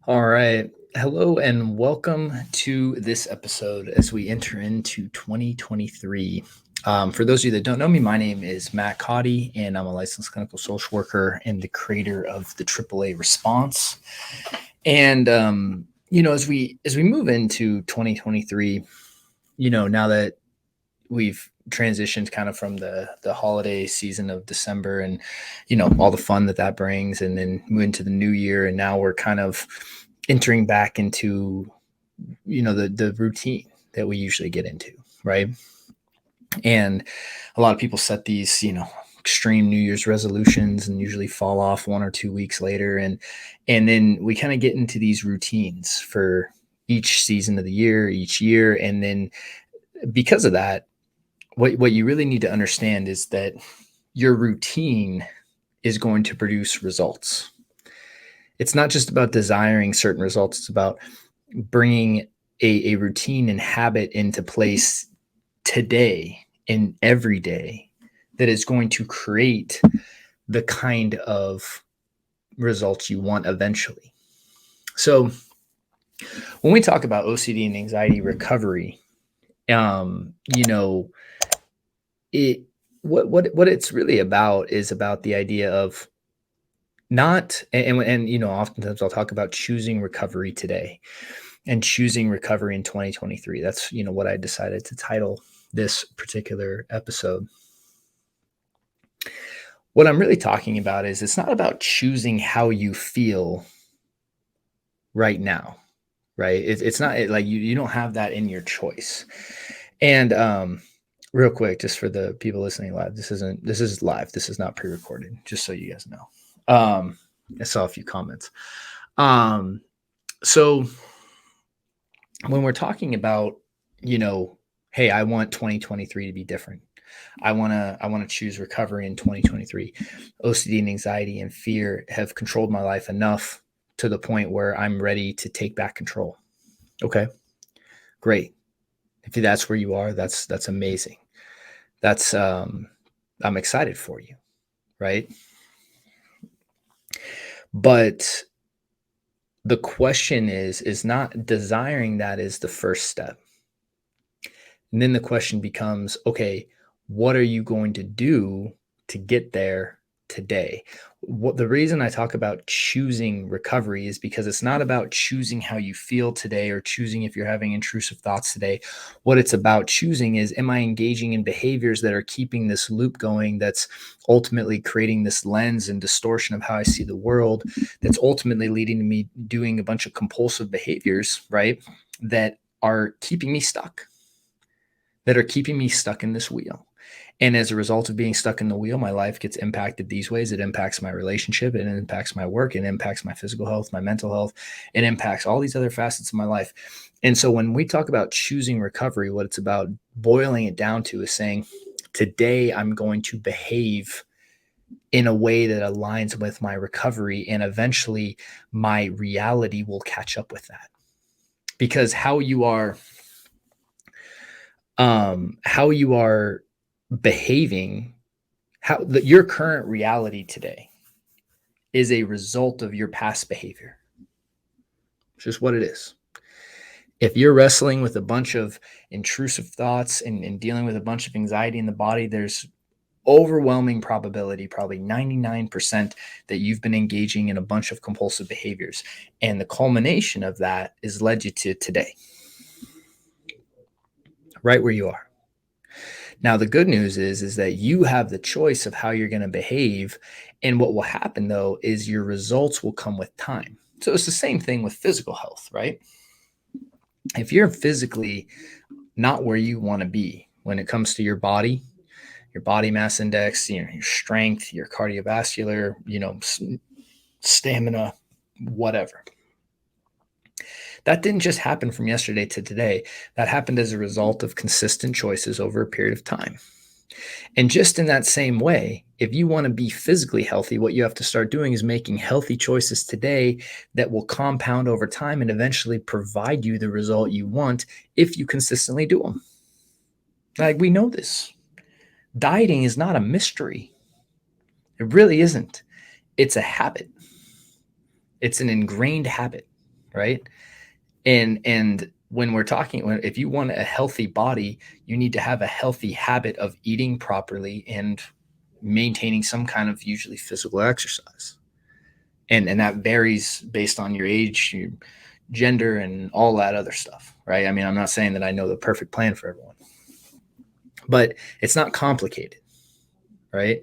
All right. Hello and welcome to this episode as we enter into 2023. For those of you that don't know me, my name is Matt Cotty, and I'm a licensed clinical social worker and the creator of the AAA Response. And as we move into 2023, now that we've transitioned kind of from the holiday season of December and all the fun that brings, and then move into the new year, and now we're kind of entering back into the routine that we usually get into, right? And a lot of people set these extreme New Year's resolutions and usually fall off 1 or 2 weeks later, and then we kind of get into these routines for each season of the year, each year. And then because of that, what you really need to understand is that your routine is going to produce results. It's not just about desiring certain results. It's about bringing a routine and habit into place today and every day that is going to create the kind of results you want eventually. So when we talk about OCD and anxiety recovery, it what it's really about is about the idea of not and oftentimes I'll talk about choosing recovery today and choosing recovery in 2023. That's what I decided to title this particular episode. What I'm really talking about is it's not about choosing how you feel right now, right? It's not like you don't have that in your choice. And real quick, just for the people listening live, this is live. This is not pre-recorded, just so you guys know. I saw a few comments. So when we're talking about, hey, I want 2023 to be different. I want to choose recovery in 2023. OCD and anxiety and fear have controlled my life enough to the point where I'm ready to take back control. Okay, great. If that's where you are, that's amazing. That's I'm excited for you, right? But the question is not desiring that is the first step. And then the question becomes, okay, what are you going to do to get there today? What the reason I talk about choosing recovery is because it's not about choosing how you feel today or choosing if you're having intrusive thoughts today. What it's about choosing is, am I engaging in behaviors that are keeping this loop going, that's ultimately creating this lens and distortion of how I see the world, that's ultimately leading to me doing a bunch of compulsive behaviors, right? That are keeping me stuck, in this wheel. And as a result of being stuck in the wheel, my life gets impacted these ways. It impacts my relationship. It impacts my work. It impacts my physical health, my mental health. It impacts all these other facets of my life. And so when we talk about choosing recovery, what it's about boiling it down to is saying, today I'm going to behave in a way that aligns with my recovery, and eventually my reality will catch up with that. Because how you are behaving, your current reality today is a result of your past behavior. It's just what it is. If you're wrestling with a bunch of intrusive thoughts and dealing with a bunch of anxiety in the body, there's overwhelming probability, probably 99%, that you've been engaging in a bunch of compulsive behaviors. And the culmination of that is led you to today, right where you are. Now, the good news is that you have the choice of how you're going to behave. And what will happen, though, is your results will come with time. So it's the same thing with physical health, right? If you're physically not where you want to be when it comes to your body mass index, your strength, your cardiovascular, stamina, whatever. That didn't just happen from yesterday to today. That happened as a result of consistent choices over a period of time. And just in that same way, if you want to be physically healthy, what you have to start doing is making healthy choices today that will compound over time and eventually provide you the result you want if you consistently do them. Like, we know this. Dieting is not a mystery. It really isn't. It's a habit. It's an ingrained habit. right? And when we're talking, if you want a healthy body, you need to have a healthy habit of eating properly and maintaining some kind of usually physical exercise. And that varies based on your age, your gender, and all that other stuff, right? I mean, I'm not saying that I know the perfect plan for everyone, but it's not complicated, right?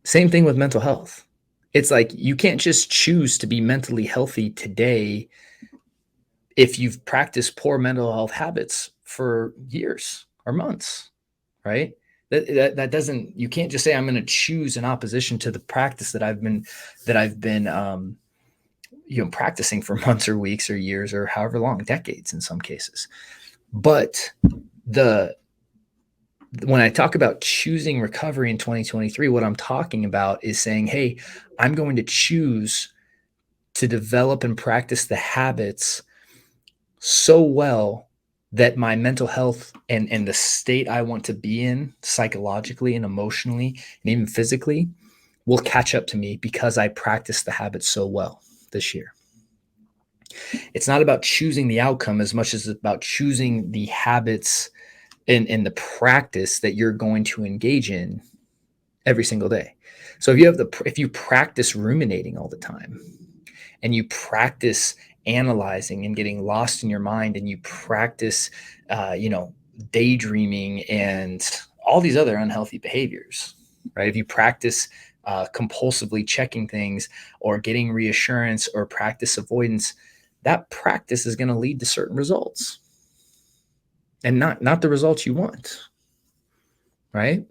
Same thing with mental health. It's like you can't just choose to be mentally healthy today if you've practiced poor mental health habits for years or months, right? That doesn't, you can't just say I'm going to choose in opposition to the practice that I've been practicing for months or weeks or years or however long, decades in some cases. But the when I talk about choosing recovery in 2023, what I'm talking about is saying, hey, I'm going to choose to develop and practice the habits so well that my mental health and the state I want to be in psychologically and emotionally and even physically will catch up to me because I practice the habits so well this year. It's not about choosing the outcome as much as it's about choosing the habits and the practice that you're going to engage in every single day. So if you practice ruminating all the time and you practice analyzing and getting lost in your mind and you practice daydreaming and all these other unhealthy behaviors, right? If you practice compulsively checking things or getting reassurance or practice avoidance, that practice is going to lead to certain results and not the results you want, right?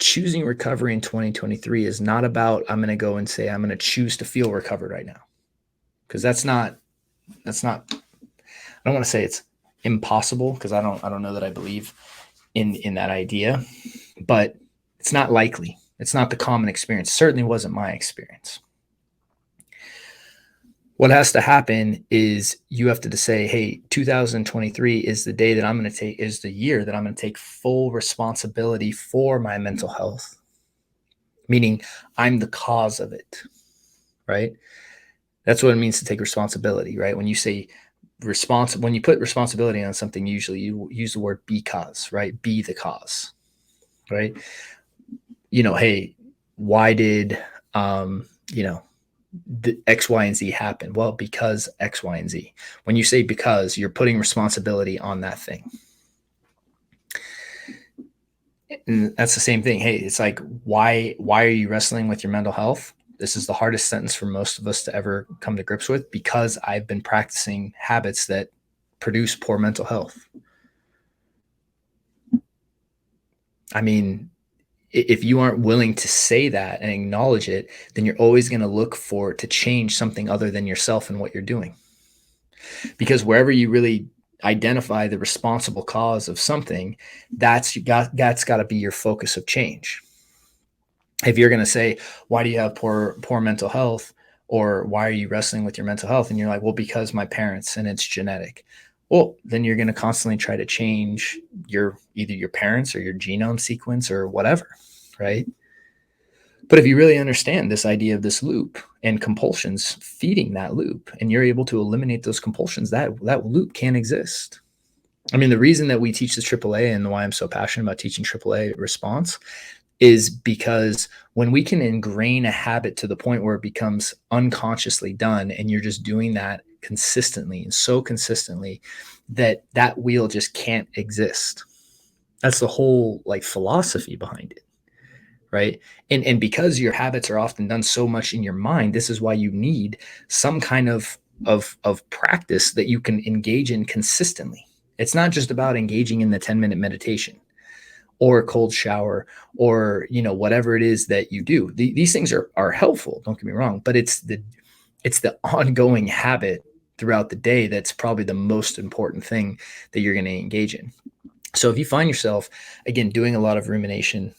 Choosing recovery in 2023 is not about I'm going to go and say I'm going to choose to feel recovered right now, because that's not I don't want to say it's impossible, because I don't know that I believe in that idea, but it's not likely. It's not the common experience. It certainly wasn't my experience. What has to happen is you have to say, hey, 2023 is the day that I'm going to take, is the year that I'm going to take full responsibility for my mental health, meaning I'm the cause of it, right? That's what it means to take responsibility, right? When you say when you put responsibility on something, usually you use the word because, right? Be the cause, right? Hey, why did, the X, Y, and Z happen? Well, because X, Y, and Z. When you say because, you're putting responsibility on that thing. And that's the same thing. Hey, it's like, why are you wrestling with your mental health? This is the hardest sentence for most of us to ever come to grips with, because I've been practicing habits that produce poor mental health. I mean, if you aren't willing to say that and acknowledge it, then you're always going to look for to change something other than yourself and what you're doing. Because wherever you really identify the responsible cause of something, that's got to be your focus of change. If you're going to say, why do you have poor mental health, or why are you wrestling with your mental health, and you're like, well, because my parents and it's genetic, well, then you're going to constantly try to change either your parents or your genome sequence or whatever, right? But if you really understand this idea of this loop and compulsions feeding that loop, and you're able to eliminate those compulsions, that loop can't exist. I mean, the reason that we teach the AAA and why I'm so passionate about teaching AAA response is because when we can ingrain a habit to the point where it becomes unconsciously done, and you're just doing that consistently and so consistently that wheel just can't exist. That's the whole philosophy behind it, right? And because your habits are often done so much in your mind, this is why you need some kind of practice that you can engage in consistently. It's not just about engaging in the 10-minute meditation or a cold shower or whatever it is that you do. These things are helpful, don't get me wrong, but it's the ongoing habit throughout the day that's probably the most important thing that you're going to engage in. So if you find yourself again doing a lot of rumination,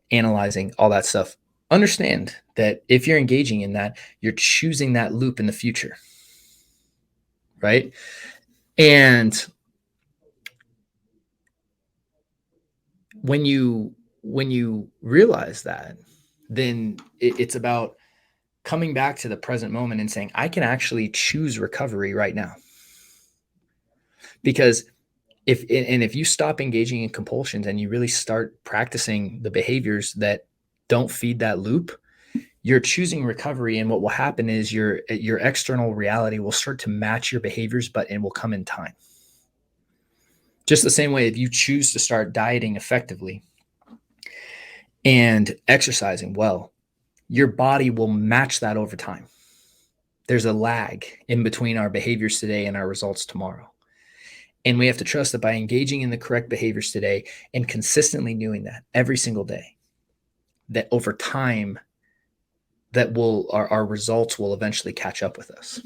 analyzing, all that stuff, understand that if you're engaging in that, you're choosing that loop in the future, right? And when you realize that, then it's about coming back to the present moment and saying, I can actually choose recovery right now. Because if you stop engaging in compulsions and you really start practicing the behaviors that don't feed that loop, you're choosing recovery. And what will happen is your external reality will start to match your behaviors, but it will come in time. Just the same way, if you choose to start dieting effectively and exercising well, your body will match that over time. There's a lag in between our behaviors today and our results tomorrow. And we have to trust that by engaging in the correct behaviors today and consistently doing that every single day, that over time, that our results will eventually catch up with us.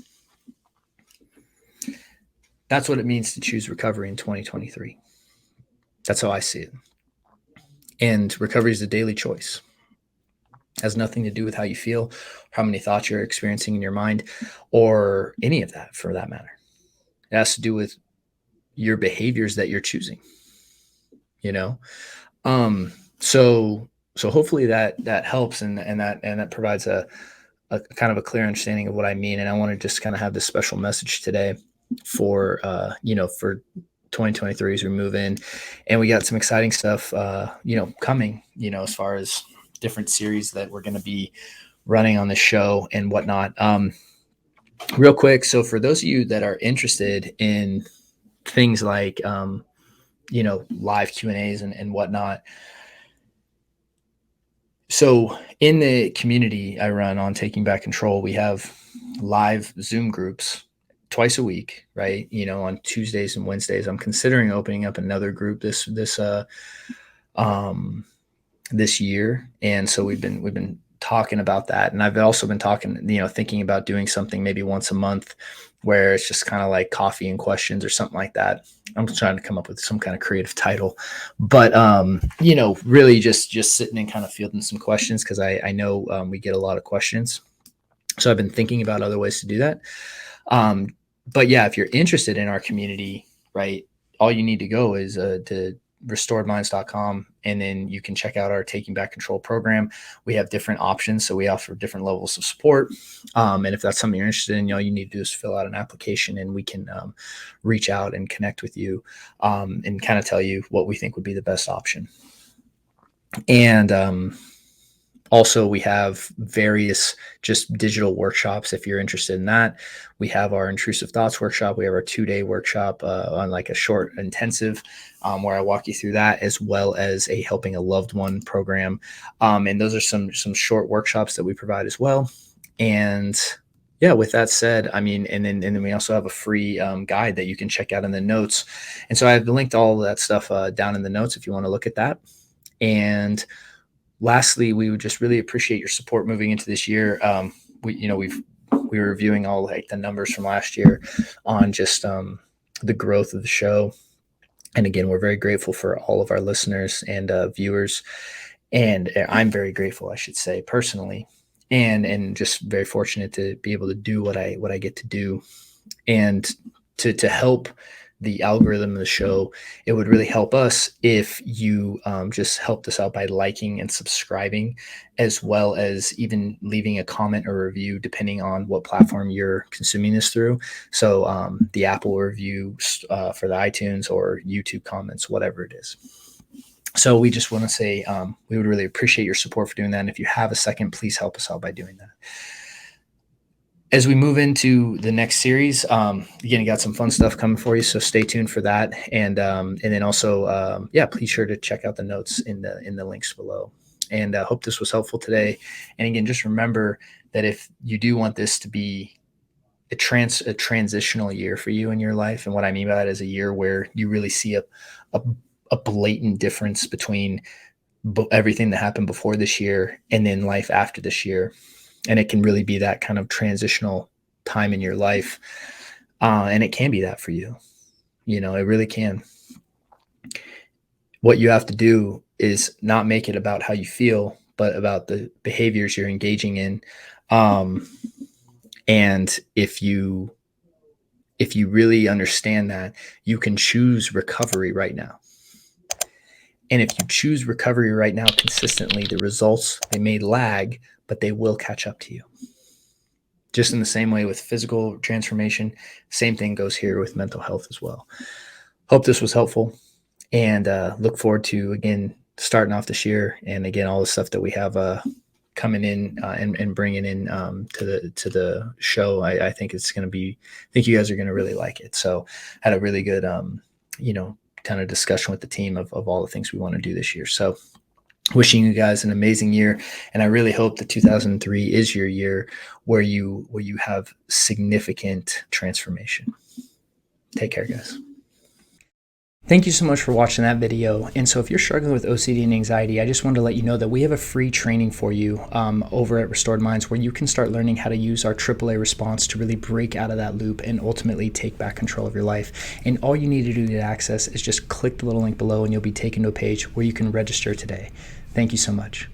That's what it means to choose recovery in 2023. That's how I see it. And recovery is a daily choice. It has nothing to do with how you feel, how many thoughts you're experiencing in your mind, or any of that for that matter. It has to do with your behaviors that you're choosing, so hopefully that helps and that provides a kind of a clear understanding of what I mean. And I want to just kind of have this special message today for 2023 as we move in, and we got some exciting stuff coming, as far as different series that we're going to be running on the show and whatnot. Real quick, so for those of you that are interested in things like live Q&As and whatnot, so in the community I run on Taking Back Control, we have live Zoom groups twice a week, right? On Tuesdays and Wednesdays. I'm considering opening up another group this year, and so we've been talking about that. And I've also been thinking about doing something maybe once a month where it's just kind of like coffee and questions or something like that. I'm trying to come up with some kind of creative title, but really just sitting and kind of fielding some questions, because I know we get a lot of questions. So I've been thinking about other ways to do that. But yeah, if you're interested in our community, right, all you need to go is to restoredminds.com, and then you can check out our Taking Back Control program. We have different options, so we offer different levels of support. And if that's something you're interested in, all you need to do is fill out an application, and we can reach out and connect with you and kind of tell you what we think would be the best option. And also, we have various just digital workshops if you're interested in that. We have our intrusive thoughts workshop. We have our 2-day workshop on like a short intensive where I walk you through that, as well as a helping a loved one program. And those are some short workshops that we provide as well. And yeah, with that said, I mean, and then we also have a free guide that you can check out in the notes. And so I've linked all of that stuff down in the notes if you want to look at that. And lastly, we would just really appreciate your support moving into this year. We were reviewing all like the numbers from last year on just the growth of the show. And again, we're very grateful for all of our listeners and viewers. And I'm very grateful, I should say, personally, and just very fortunate to be able to do what I get to do, and to help the algorithm of the show. It would really help us if you just helped us out by liking and subscribing, as well as even leaving a comment or review, depending on what platform you're consuming this through. So the Apple reviews for the iTunes, or YouTube comments, whatever it is. So we just want to say we would really appreciate your support for doing that. And if you have a second, please help us out by doing that. As we move into the next series, again, got some fun stuff coming for you, so stay tuned for that. And then also, please sure to check out the notes in the links below. And I hope this was helpful today. And again, just remember that if you do want this to be a transitional year for you in your life, and what I mean by that is a year where you really see a blatant difference between everything that happened before this year and then life after this year. And it can really be that kind of transitional time in your life. And it can be that for you. It really can. What you have to do is not make it about how you feel, but about the behaviors you're engaging in. And if you really understand that, you can choose recovery right now. And if you choose recovery right now consistently, the results, they may lag, but they will catch up to you. Just in the same way with physical transformation, same thing goes here with mental health as well. Hope this was helpful, and look forward to, again, starting off this year, and again, all the stuff that we have coming in and bringing in to the show. I think it's going to be, I think you guys are going to really like it. So had a really good, kind of discussion with the team of all the things we want to do this year. So wishing you guys an amazing year. And I really hope that 2003 is your year where you have significant transformation. Take care, guys. Thank you so much for watching that video. And so if you're struggling with OCD and anxiety, I just wanted to let you know that we have a free training for you over at Restored Minds, where you can start learning how to use our AAA response to really break out of that loop and ultimately take back control of your life. And all you need to do to access is just click the little link below, and you'll be taken to a page where you can register today. Thank you so much.